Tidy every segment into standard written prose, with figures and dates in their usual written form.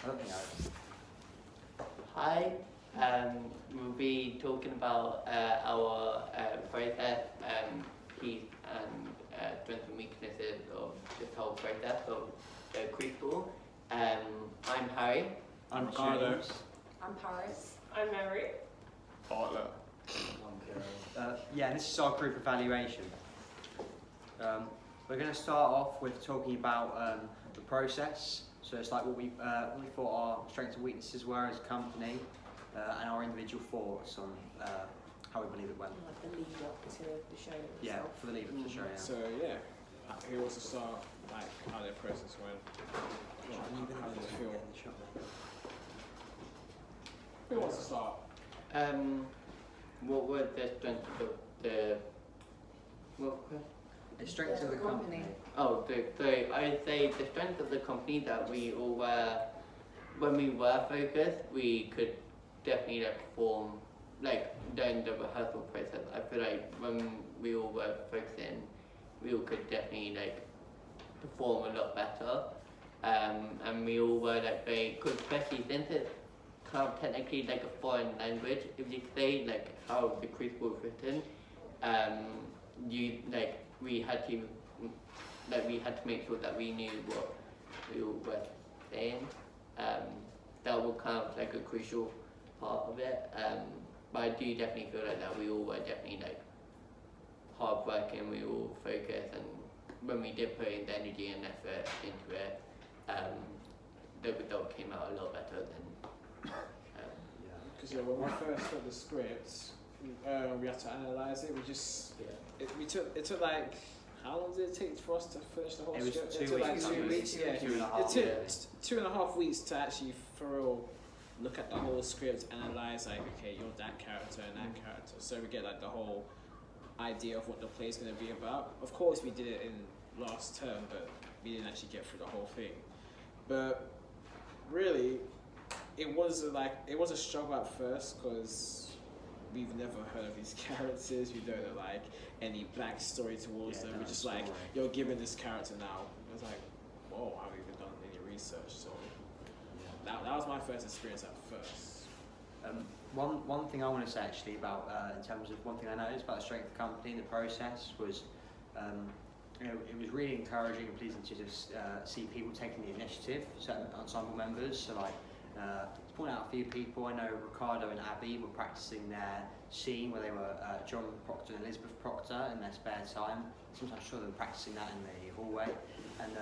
Nothing else. Hi, we'll be talking about our process, keys and strengths and weaknesses of this whole process of the Crucible. I'm Harry. I'm Ricardo. James. I'm Paris. I'm Mary. Bartlett. Yeah, this is our group evaluation. We're going to start off with talking about the process. So it's like what we thought our strengths and weaknesses were as a company, and our individual thoughts on how we believe it went. Like the lead up to the show itself. Yeah, for the lead up to the show. Yeah. So who wants to start? Like how their process went? How did it feel? Who wants to start? What were the strengths of the The strengths of the company. Oh, so I'd say the strength of the company that we all were, when we were focused, we could definitely perform, during the rehearsal process. I feel like when we all were focusing, we all could definitely perform a lot better. And we all were very good, especially since it's kind of technically a foreign language, if you say how the Crucible was written. We had to make sure that we knew what we all were saying. That was kind of a crucial part of it. But I do definitely feel that we all were definitely hard working, we all focused, and when we did put in the energy and effort into it, the result came out a lot better than. Because when we first got the scripts, we had to analyse it. It took how long did it take for us to finish the whole script? It was 2 weeks. 2 weeks. Yeah. 2.5. It took 2.5 weeks to actually look at the whole script, analyse okay, you're that character and that character, so we get the whole idea of what the play's going to be about. Of course, we did it in last term, but we didn't actually get through the whole thing. But really, it was a struggle at first because we've never heard of these characters. We don't know any backstory towards them. We're just you're given this character now. It was whoa, I haven't even done any research. So that was my first experience at first. One thing I want to say actually about in terms of one thing I noticed about the strength of the company and the process was it was really encouraging and pleasing to just see people taking the initiative, certain ensemble members. So to point out a few people, I know Ricardo and Abby were practicing their scene where they were John Proctor and Elizabeth Proctor in their spare time. Sometimes I saw them practicing that in the hallway. And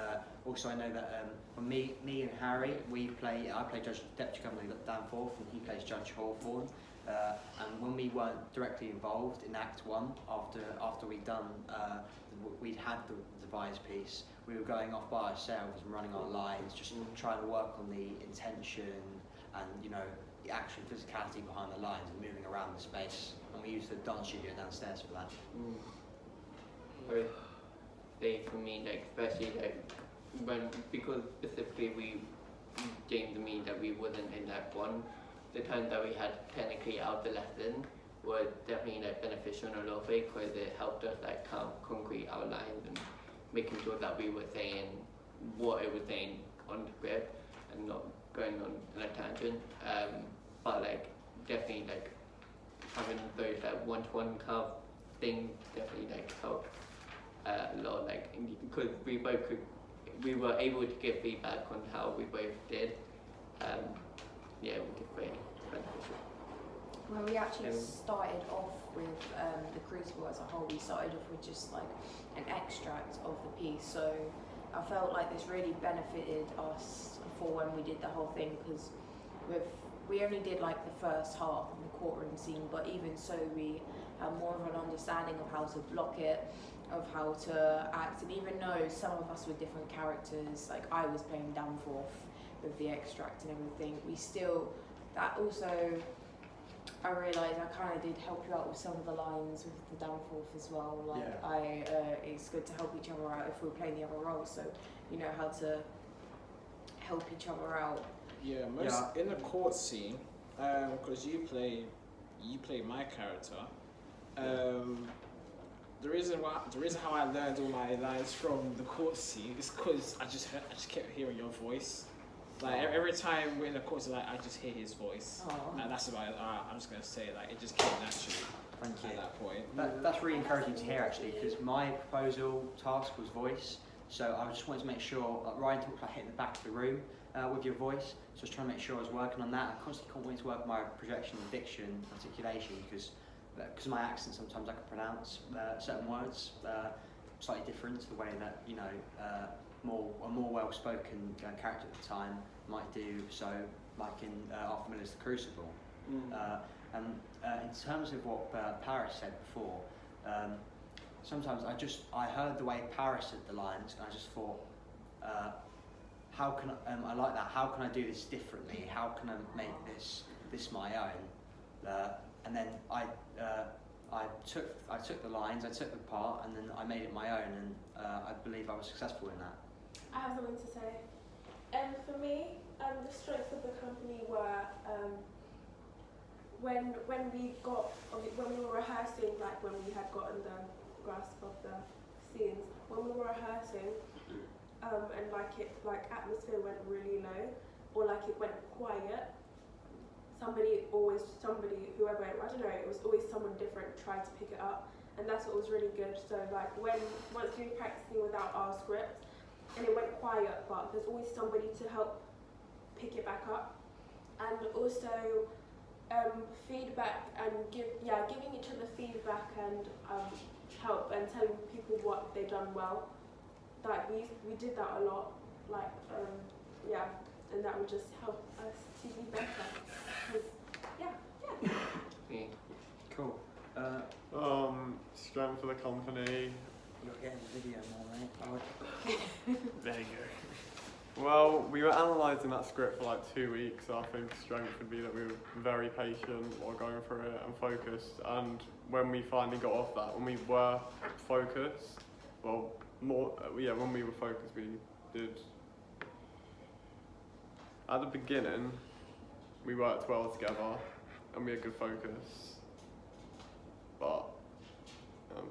also I know that when me and Harry, I play Deputy Governor Danforth and he plays Judge Hawthorne. And when we weren't directly involved in Act 1, after we'd had the devised piece, we were going off by ourselves and running our lines, just trying to work on the intention and the actual physicality behind the lines and moving around the space. And we used the dance studio downstairs for that. For me, especially because specifically James and me that we wasn't in that one, the time that we had technically out the lesson was definitely beneficial in a lot of ways because it helped us kind of concrete our lines and making sure that we were saying what it was saying on the script and not going on a tangent. But definitely having those one-to-one kind of things definitely helped a lot. Because we were able to give feedback on how we both did. We did very beneficial. Well, we actually started off with the Crucible as a whole. We started off with just an extract of the piece. So I felt like this really benefited us for when we did the whole thing because we only did the first half of the courtroom scene, but even so we had more of an understanding of how to block it, of how to act, and even though some of us were different characters, I was playing Danforth with the extract and everything, I realised I kind of did help you out with some of the lines with the Danforth as well. It's good to help each other out if we're playing the other roles, so you know how to help each other out. In the court scene, because you play my character. The reason how I learned all my lines from the court scene is because I just kept hearing your voice Like every time we're in the course, like I just hear his voice, and that's about it. I'm just gonna say like it just came naturally. Thank you. At that point. That's really encouraging to hear actually, because my proposal task was voice, so I just wanted to make sure, like Ryan talked about hitting the back of the room with your voice, so I was trying to make sure I was working on that. I constantly can't wait to work on my projection, diction, articulation, because of my accent sometimes I can pronounce certain words slightly different to the way that, you know, a more well-spoken character at the time might do so, like in Arthur Miller's The Crucible. And in terms of what Paris said before, sometimes I heard the way Paris said the lines, and I just thought, how can I like that? How can I do this differently? How can I make this my own? And then I took the lines, I took the part, and then I made it my own, and I believe I was successful in that. I have something to say. For me, the strengths of the company were when we were rehearsing, like when we had gotten the grasp of the scenes, when we were rehearsing, and atmosphere went really low, or like it went quiet. Whoever, I don't know, it was always someone different tried to pick it up, and that's what was really good. So like once we were practicing without our script, and it went quiet, but there's always somebody to help pick it back up, and also feedback and giving each other feedback and help and telling people what they've done well. Like we did that a lot, like and that would just help us to be better. Cool. Strength for the company. You're getting the video more, mate. There you go. Well, we were analysing that script for like 2 weeks, so I think strength would be that we were very patient while going through it and focused. And when we finally got off that, when we were focused, when we were focused, we did. At the beginning, we worked well together and we had good focus. But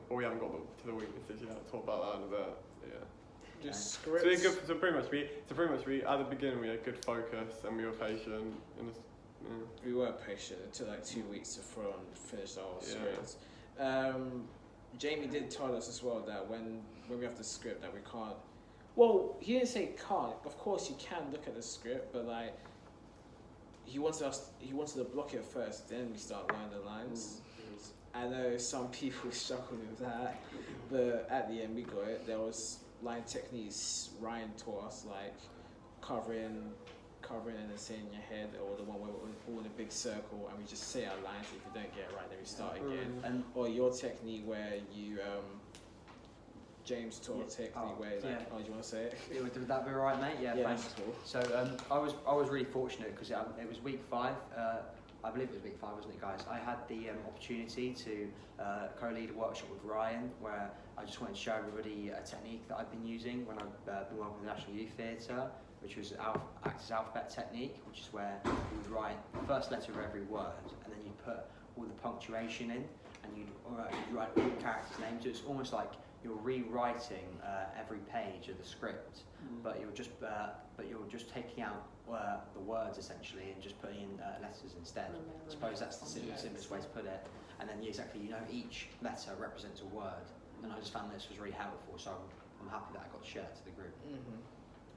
we haven't got to the weaknesses yet. I'll talk about that in a bit. Yeah. Just scripts. So pretty much we at the beginning we had good focus and we were patient. We were patient. It took like 2 weeks to finish our scripts. Jamie did tell us as well that when we have the script that we can't. Well, he didn't say can't. Of course, you can look at the script, but like he wanted to block it first, then we start learning the lines. I know some people struggled with that, but at the end we got it. There was line techniques Ryan taught us, like covering and then saying in your head, or the one where we're all in a big circle and we just say our lines. If you don't get it right, then we start again. Or your technique where you James taught a technique where do you want to say it? Would that be alright, mate? Yeah, thanks. Cool. So I was really fortunate because it was week 5. I believe it was week 5, wasn't it, guys? I had the opportunity to co-lead a workshop with Ryan, where I just wanted to show everybody a technique that I've been using when I've been working with the National Youth Theatre, which was Actors Alphabet technique, which is where you would write the first letter of every word, and then you put all the punctuation in, and you'd write all the characters' names. So it's almost like you're rewriting every page of the script, but you're just taking out the words essentially and just putting in letters instead. I suppose that's the simplest way to put it. And then each letter represents a word, and I just found this was really helpful. So I'm happy that I got to share it to the group.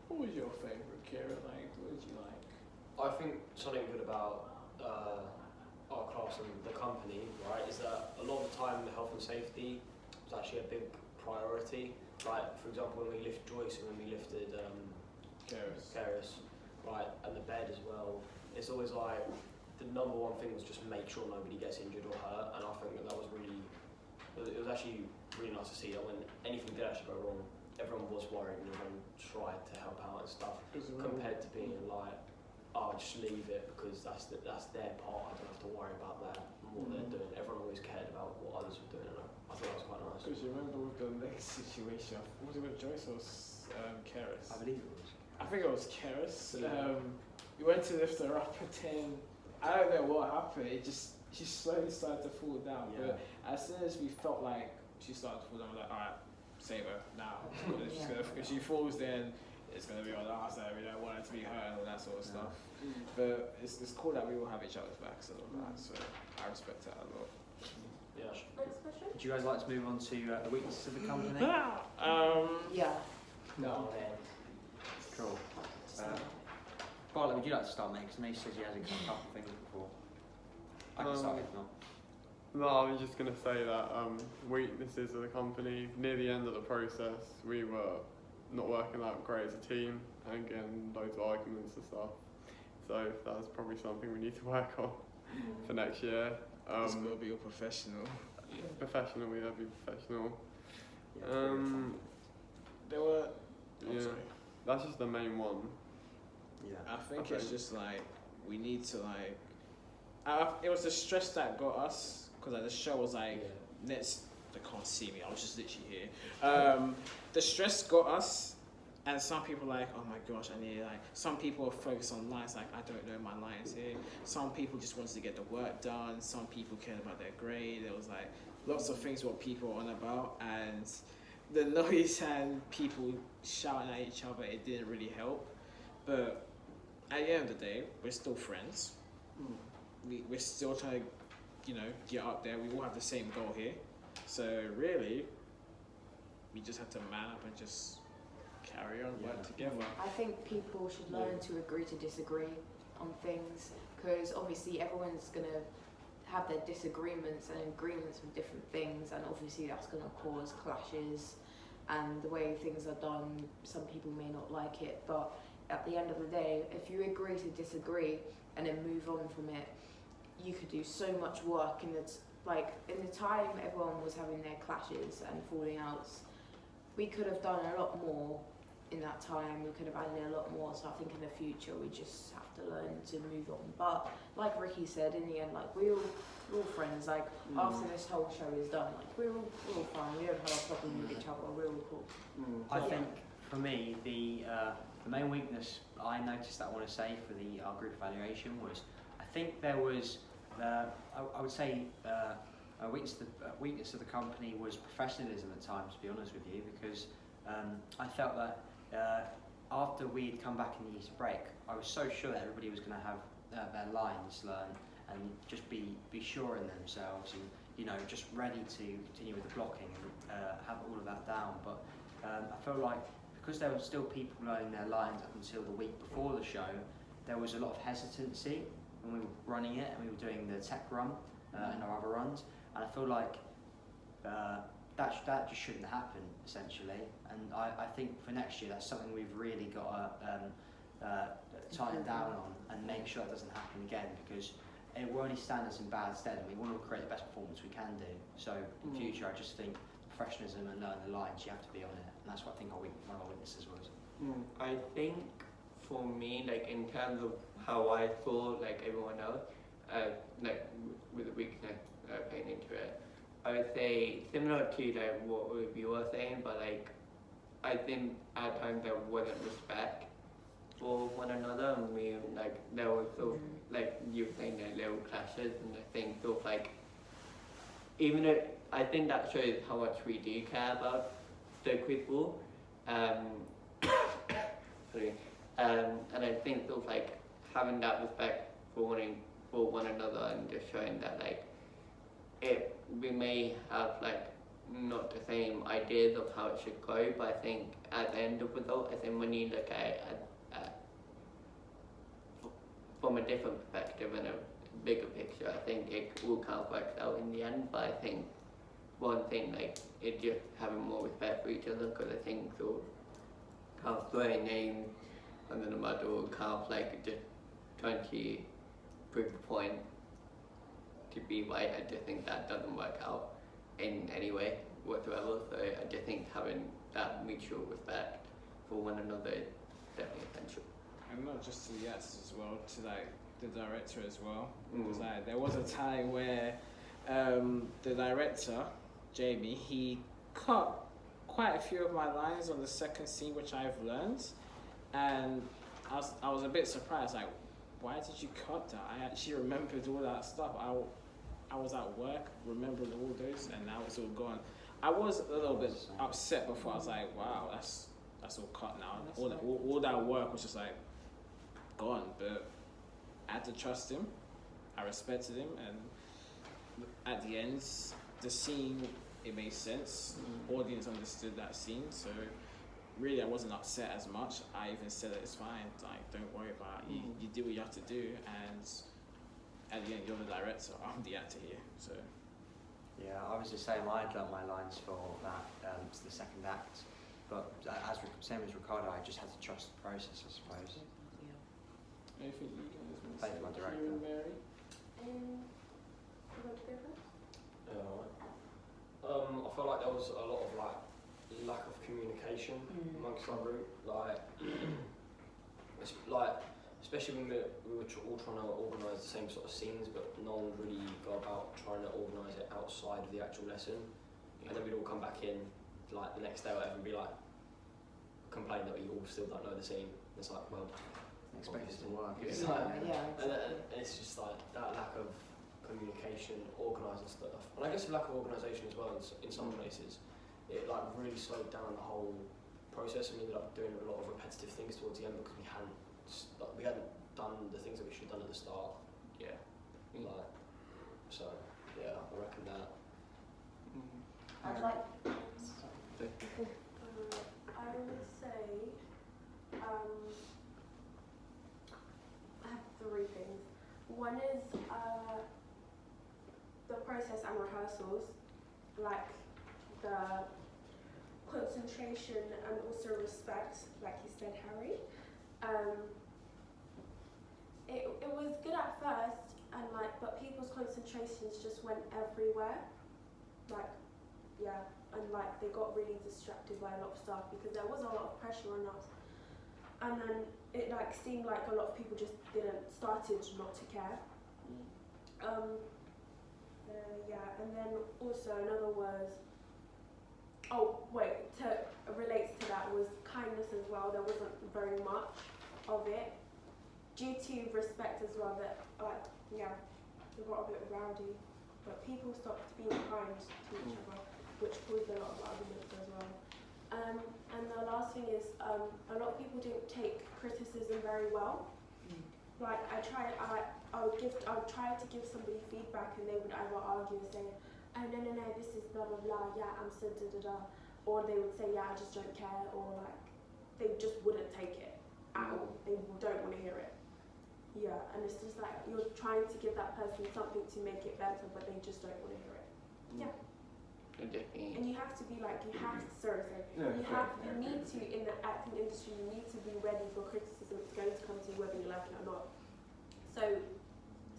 What was your favourite, Kira? Like, what did you like? I think something good about our class and the company, right, is that a lot of the time the health and safety was actually a big priority. Like, for example, when we lifted Joyce and when we lifted Keris, right, and the bed as well, it's always like the number one thing was just make sure nobody gets injured or hurt, and I think that was really, it was actually really nice to see that when anything did actually go wrong, everyone was worried and everyone tried to help out and stuff, compared to being like, oh, just leave it because that's their part, I don't have to worry about that and what they're doing. Everyone always cared about what others were doing, and I thought that was quite nice. Because you remember with the next situation, was it with Joyce or Keris? I believe it was. I think it was Keris. We went to lift her up, and then I don't know what happened. She slowly started to fall down. Yeah. But as soon as we felt like she started to fall down, we're like, all right, save her now. If she falls, then it's gonna be on our side. We don't want it to be her and all that sort of stuff. But it's cool that we all have each other's backs and all that. So I respect that a lot. Yeah. Next question. Would you guys like to move on to the weaknesses of the company? Yeah. No, Cool. Bartlett, would you like to start, mate? Because I know you said you had a couple of things before. I can start if not. No, I was just going to say that weaknesses of the company, near the end of the process, we were not working out great as a team and getting loads of arguments and stuff. So that's probably something we need to work on for next year. It's gotta be all professional. Professional, we have to be professional. There were. Yeah, that's just the main one. Yeah. I think it's just like we need to like. It was the stress that got us because like the show was like let's. They can't see me. I was just literally here. The stress got us, and some people like, oh my gosh, I need like. Some people are focused on lines like I don't know my lines here. Some people just wanted to get the work done. Some people cared about their grade. There was like lots of things what people were on about, and the noise and people shouting at each other. It didn't really help, but at the end of the day, we're still friends. We're still trying to, get up there. We all have the same goal here. So really, we just have to man up and just carry on, work together. I think people should learn to agree to disagree on things, because obviously everyone's going to have their disagreements and agreements with different things, and obviously that's going to cause clashes, and the way things are done, some people may not like it, but at the end of the day, if you agree to disagree and then move on from it, you could do so much work in the time everyone was having their clashes and falling outs. We could have done a lot more in that time. We could have added a lot more. So I think in the future we just have to learn to move on. But like Ricky said, in the end, like we're all friends. Like after this whole show is done, like we're all fine. We don't have a problem with each other. We're all cool. I think for me the main weakness I noticed that I want to say for our group evaluation was I think there was I would say a weakness of the company was professionalism at times, to be honest with you, because I felt that after we had come back in the Easter break, I was so sure that everybody was going to have their lines learned and just be sure in themselves and just ready to continue with the blocking and have all of that down. But I felt like because there were still people learning their lines up until the week before the show, there was a lot of hesitancy when we were running it and we were doing the tech run and our other runs, and I feel like that just shouldn't happen essentially, and I think for next year that's something we've really got to tighten down on and make sure it doesn't happen again, because it will only stand us in bad stead, and we want to create the best performance we can do. So in future I just think professionalism and learning the lines, you have to be on it, and that's what I think one of our weaknesses was. I think for me, like in terms of how I saw like everyone else, like with the weakness playing into it, I would say similar to like what you were saying, but like I think at times there wasn't respect for one another, and we like there was sort of like you were saying like little clashes, and I think sort of like even though I think that shows how much we do care about the quiz ball. Sorry. And I think sort of like having that respect for one another and just showing that like we may have like not the same ideas of how it should go, but I think at the end of the result, I think when you look at it from a different perspective and a bigger picture, I think it all kind of works out in the end. But I think one thing like it just having more respect for each other, because I think sort of kind of throwing names under the mud or kind of like just trying to prove a point to be right, I just think that doesn't work out in any way whatsoever. So I just think having that mutual respect for one another is definitely essential. And not just to the actors as well, to like the director as well. Because like there was a time where the director, Jamie, he cut quite a few of my lines on the second scene, which I've learned, and I was a bit surprised. Like, why did you cut that? I actually remembered all that stuff. I was at work, remembered all those, and now it's all gone. I was a little bit upset before. I was like, wow, that's all cut now. All that work was just like gone. But I had to trust him. I respected him, and at the end, the scene, it made sense. Audience understood that scene, so really I wasn't upset as much. I even said that it's fine, like don't worry about it. You do what you have to do, and at the end you're the director, I'm the actor here. So Yeah, I was the same. I had learnt my lines for that, to the second act, but same as Ricardo, I just had to trust the process, I suppose. anything you guys want to Thank say? you, my director. Kieran, Mary? You want to go first? Yeah, alright. I felt like there was a lot of like lack of communication amongst our group. Like, especially when we were all trying to organise the same sort of scenes, but no one would really go about trying to organise it outside of the actual lesson. And then we'd all come back in like the next day or whatever and be like, complain that we all still don't know the scene. It's like, well, Expect it to work. It's Yeah. like, Yeah, and it's just like that lack of communication, organising stuff, and I guess a lack of organisation as well in some places. It like really slowed down the whole process, and we ended up doing a lot of repetitive things towards the end because we hadn't done the things that we should have done at the start. Yeah. Like, so yeah, I reckon that. I'd like. I would say I have three things. One is the process and rehearsals, like the concentration and also respect, like you said, Harry. It was good at first, and but people's concentrations just went everywhere, and they got really distracted by a lot of stuff because there was a lot of pressure on us, and then it seemed like a lot of people just started not to care. And then also another was, relates to that was kindness as well. There wasn't very much of it due to respect as well. That we got a bit rowdy, but people stopped being kind to each other, which caused a lot of arguments as well. And the last thing is a lot of people didn't take criticism very well. Like I would try to give somebody feedback, and they would either argue and say, oh no, this is blah blah blah, yeah, I'm so da da da, or they would say, yeah, I just don't care, or they just wouldn't take it at all. They don't want to hear it. Yeah, and it's just like you're trying to give that person something to make it better, but they just don't want to hear it. Yeah. And you have to be you need to, in the acting industry, you need to be ready for criticism. It's going to come to you whether you like it or not. So,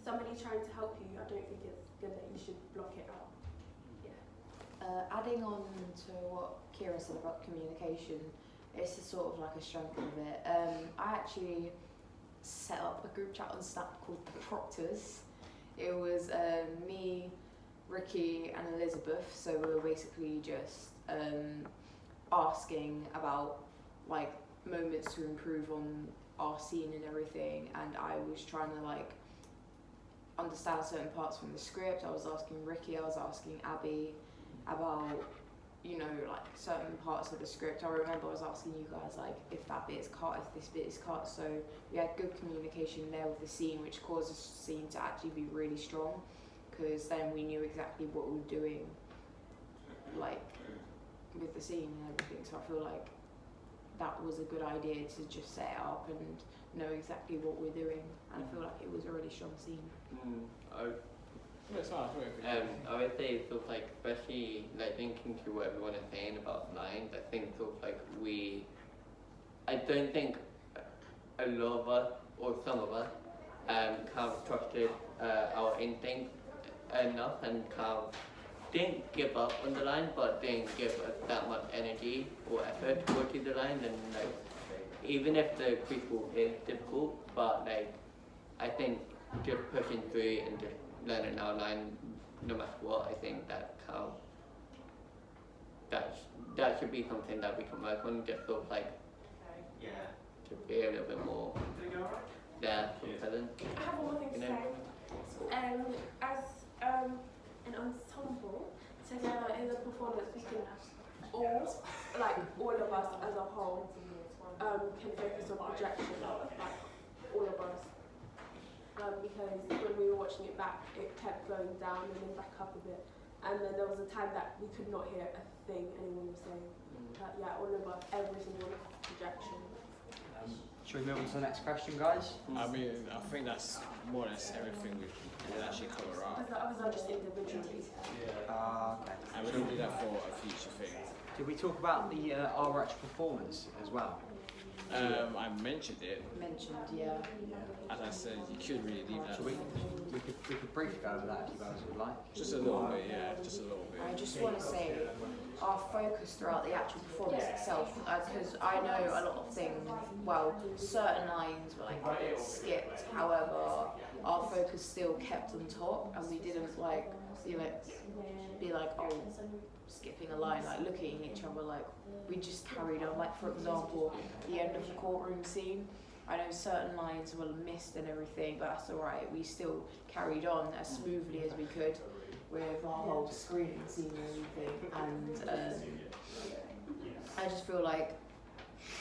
somebody trying to help you, I don't think it's good that you should block it out. Yeah. Adding on to what Kira said about communication, it's a sort of like a strength of it. I actually set up a group chat on Snap called The Proctors. It was me, Ricky and Elizabeth, so we were basically just asking about moments to improve on our scene and everything, and I was trying to understand certain parts from the script. I was asking Ricky, I was asking Abby about certain parts of the script. I remember I was asking you guys if that bit is cut, if this bit is cut, so we had good communication there with the scene, which caused the scene to actually be really strong, because then we knew exactly what we were doing with the scene and everything. So I feel like that was a good idea to just set it up and know exactly what we're doing, and I feel like it was a really strong scene. I would say sort of especially thinking through what everyone is saying about lines, I think I don't think a lot of us, or some of us, kind of trusted our instinct enough, and kind of didn't give up on the line, but didn't give us that much energy or effort towards the line. And even if the crucible is difficult, but I think just pushing through and just learning our line no matter what, I think that that should be something that we can work on, just sort of to be a little bit more there for present. I have one more thing to say. As an ensemble together in the performance, we can all of us as a whole can focus on projection, like all of us. Because when we were watching it back, it kept going down and then back up a bit. And then there was a time that we could not hear a thing anyone was saying. Yeah, all of us, every single one of projection. Should we move on to the next question, guys? I mean, I think that's more or less everything we can actually cover up. Because the others are just individually. Okay. And we can do that for a future thing. Did we talk about the our actual performance as well? I mentioned it. Yeah. As I said, you could really leave that. So we could briefly go over that if you guys would like. Just a little bit, yeah, just a little bit. I just want to say our focus throughout the actual performance itself, because I know a lot of things, well, certain lines were like skipped, however, our focus still kept on top, and we didn't like, be like, oh, skipping a line, like looking at each other, like we just carried on. Like, for example, the end of the courtroom scene, I know certain lines were missed and everything, but that's alright, we still carried on as smoothly as we could with our whole screening scene and everything, and I just feel like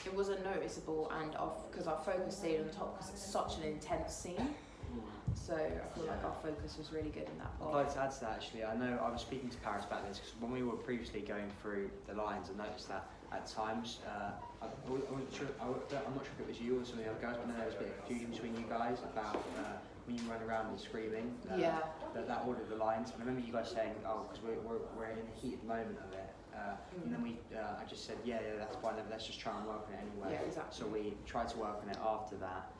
it wasn't noticeable, and because our focus stayed on top because it's such an intense scene. So I feel like our focus was really good in that I'd part. like to add to that actually. I know I was speaking to Paris about this because when we were previously going through the lines, I noticed that at times, I'm not sure if it was you or some of the other guys, but I know there was a bit of confusion between you guys about when you run around and screaming. Yeah. That order of the lines. And I remember you guys saying, oh, because we're in the heated moment of it. And then I just said, yeah, that's fine, let's just try and work on it anyway. Yeah, exactly. So we tried to work on it after that.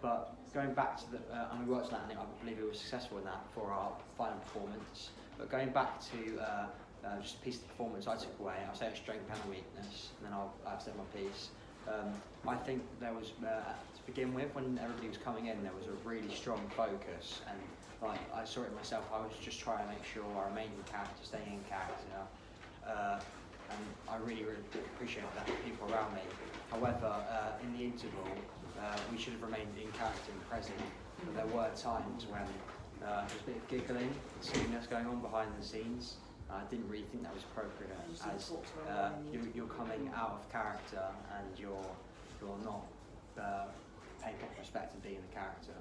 But going back to and we worked on that, and I believe we were successful in that for our final performance. But going back to just a piece of the performance I took away, I'll say a strength and a weakness, and then I've said my piece. I think there was, to begin with, when everybody was coming in, there was a really strong focus, and like I saw it myself, I was just trying to make sure I remained in character, staying in character, and I really, really appreciated that from people around me. However, in the interval, we should have remained in character and present, but there were times when there was a bit of giggling, silliness going on behind the scenes. I didn't really think that was appropriate, as you're coming out of character and you're not paying proper respect and being the character.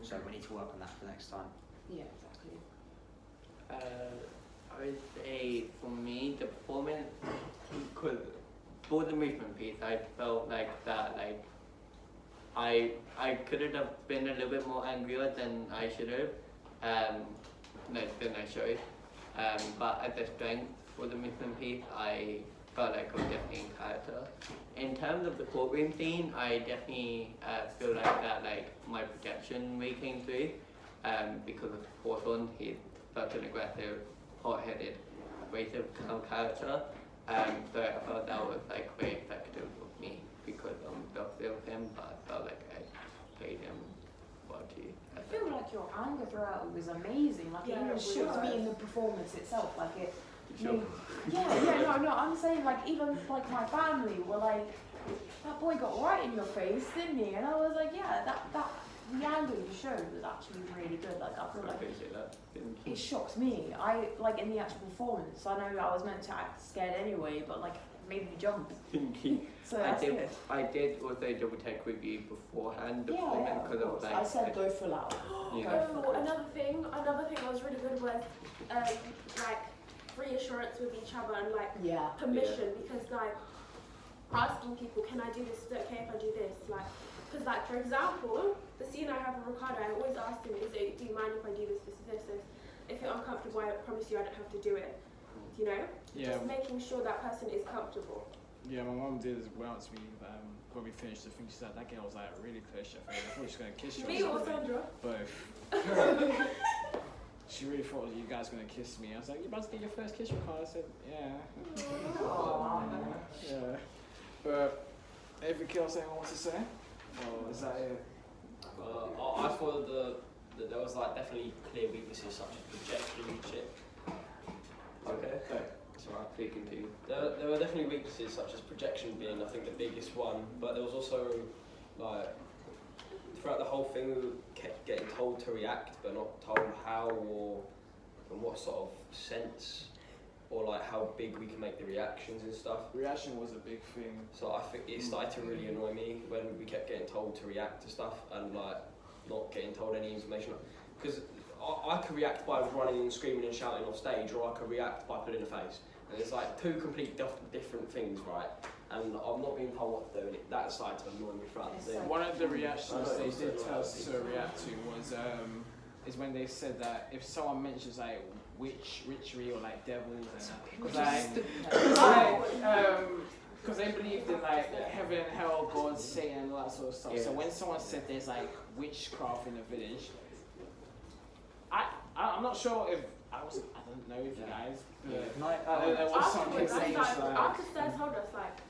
So we need to work on that for next time. Yeah, exactly. I would say for me, the performance, because for the movement piece, I felt like that, like I could have been a little bit more angrier than I should have, than I showed. But at the strength for the movement piece, I felt like I was definitely in character. In terms of the courtroom scene, I definitely feel like that, like my projection really came through, because of Hawthorne. He's such an aggressive, hot-headed, abrasive kind of character. So I felt that was like very effective of me because I'm obsessed with him, but I felt like I played him well too. I feel like your anger throughout was amazing. Like, Yeah, it even it shocked me was. in the performance itself. Like, it. Sure. No. I'm saying, like, even like my family were like, that boy got right in your face, didn't he? And I was like, yeah, that the anger you showed was actually really good. Like, I feel I like appreciate that. it shocked me. I like in the actual performance. I know I was meant to act scared anyway, but like it made me jump. Thank you. So that's good. I did also double check with you beforehand the Yeah, performance of because of course. like I said go full out. Yeah. Oh, another thing that was really good was like reassurance with each other and like Yeah. permission, because like asking people, can I do this? Is it okay if I do this? Like, because like for example, the scene I have with Ricardo, I always ask him, do you mind if I do this? If you're uncomfortable, I promise you I don't have to do it. You know? Yeah. Just making sure that person is comfortable. Yeah, my mum did as well to me when we finished the thing. She said that girl was like really close. I thought she was going to kiss you. Me or Sandra? Both. She really thought you guys were going to kiss me. I was like, you about to get your first kiss, Ricardo? I said, yeah. Yeah. But anything else anyone wants to say? Or is that it? I thought that there was like definitely clear weaknesses such as projection shit. Okay. That's alright, speaking to you. There were definitely weaknesses such as projection being, I think, the biggest one, but there was also like throughout the whole thing we kept getting told to react but not told how or in what sort of sense. or like how big we can make the reactions and stuff. Reaction was a big thing. So I think it started to really annoy me when we kept getting told to react to stuff and like not getting told any information. Because I could react by running and screaming and shouting off stage, or I could react by pulling a face. And it's like two complete different things, right? And I'm not being told what to do, and that started to annoy me throughout the thing. One of the reactions they did tell us to react to was is when they said that if someone mentions like witchery or like devils and because they believed in like heaven and hell, God, Satan, and all that sort of stuff. Yeah. So when someone said there's like witchcraft in the village, I'm not sure if I don't know if you guys. After Stairs told us like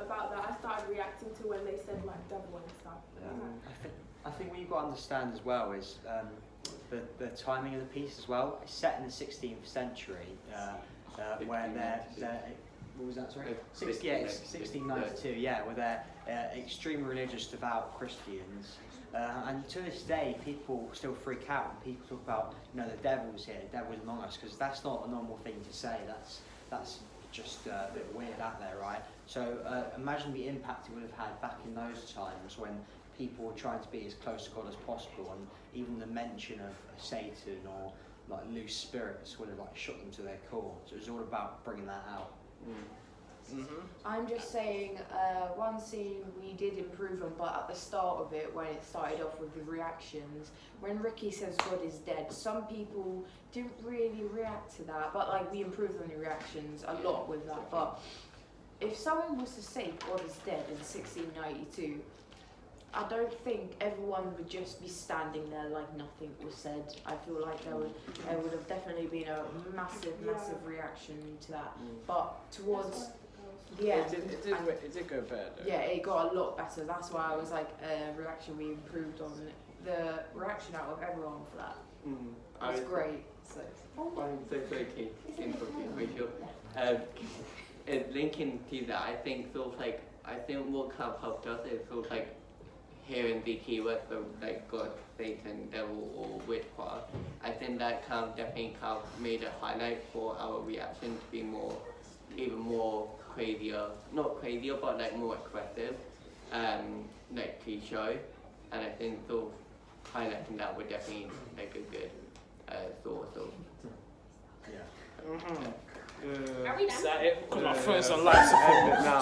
about that, I started reacting to when they said like devil and stuff. Yeah. I think what you've got to understand as well is the timing of the piece as well. It's set in the 16th century, where they're what was that? Sorry, 1692. Yeah, where they're extremely religious, devout Christians. And to this day, people still freak out when people talk about, the devil's here, the devil's among us, because that's not a normal thing to say. That's just a bit weird out there, right? So imagine the impact it would have had back in those times when people were trying to be as close to God as possible, and even the mention of Satan or like loose spirits would have like shot them to their core. So it was all about bringing that out. I'm just saying, one scene we did improve on, but at the start of it, when it started off with the reactions, when Ricky says God is dead, some people didn't really react to that, but like we improved on the reactions a lot with that. But if someone was to say God is dead in 1692, I don't think everyone would just be standing there like nothing was said. I feel like there would have definitely been a massive reaction to that. But towards the end, it did go better though. Yeah, it got a lot better. That's why I was like, reaction we improved on the reaction out of everyone for that. It was great. So. I'm so quickly Rachel. Linking to that, I think what Club helped us is sort of like hearing the keywords of like God, Satan, devil, or witchcraft. I think that definitely made a highlight for our reaction to be even more crazier, not crazier, but like more aggressive, like pre-show. And I think sort of highlighting that would definitely make a good source of. Yeah. Are we done? Is that it? Because my phone's on live support now.